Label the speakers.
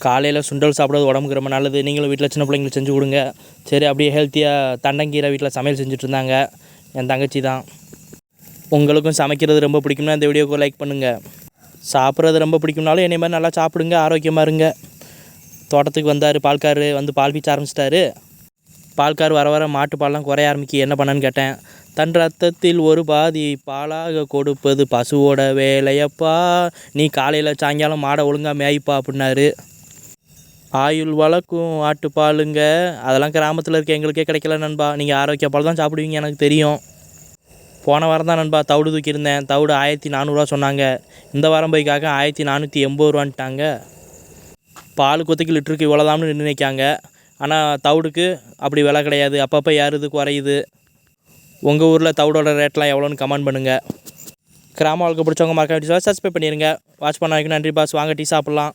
Speaker 1: காலையில் சுண்டல் சாப்பிட்றது உடம்புக்கு ரொம்ப நல்லது. நீங்களும் வீட்டில் சின்ன பிள்ளைங்களுக்கு செஞ்சு கொடுங்க. சரி, அப்படியே ஹெல்த்தியாக தண்டங்கீரை வீட்டில் சமையல் செஞ்சுட்ருந்தாங்க என் தங்கச்சி தான். உங்களுக்கும் சமைக்கிறது ரொம்ப பிடிக்கும்னா இந்த வீடியோக்கு லைக் பண்ணுங்கள். சாப்பிட்றது ரொம்ப பிடிக்கும்னாலும் என்னை மாதிரி நல்லா சாப்பிடுங்க, ஆரோக்கியமாக இருங்க. தோட்டத்துக்கு வந்தார் பால்கார், வந்து பால் பீச்ச ஆரம்பிச்சிட்டாரு. பால்கார் வர வர மாட்டு பால்லாம் குறைய ஆரம்பிக்கி. என்ன பண்ணன்னு கேட்டேன். தன் ரத்தத்தில் ஒரு பாதி பாலாக கொடுப்பது பசுவோட வேலையப்பா, நீ காலையில் சாயங்காலம் மாடை ஒழுங்காக மேய்ப்பா அப்படின்னாரு. ஆயுள் வளர்க்கும் ஆட்டுப்பாலுங்க, அதெல்லாம் கிராமத்தில் இருக்க எங்களுக்கே கிடைக்கல நண்பா. நீங்கள் ஆரோக்கிய பால் தான் சாப்பிடுவீங்க எனக்கு தெரியும். போன வாரம் தான் நண்பா தவிடு தூக்கியிருந்தேன். தவிடு 1400 சொன்னாங்க. இந்த வாரம் போய்க்காக 1480 பால் கொத்துக்கு லிட்டருக்கு இவ்வளோதான்னு நினைக்காங்க. ஆனால் தவிடுக்கு அப்படி விலை கிடையாது, அப்பப்போ ஏறுது குறையுது. உங்கள் ஊரில் தவிடோட ரேட்லாம் எவ்வளோன்னு கமெண்ட் பண்ணுங்கள். கிராம வாழ்க்கை பிடிச்சவங்க மறக்காம சப்ஸ்கிரைப் பண்ணிடுங்க. வாட்ச் பண்ண வைக்கணும். நன்றி பாஸ். வாங்க டீ சாப்பிட்லாம்.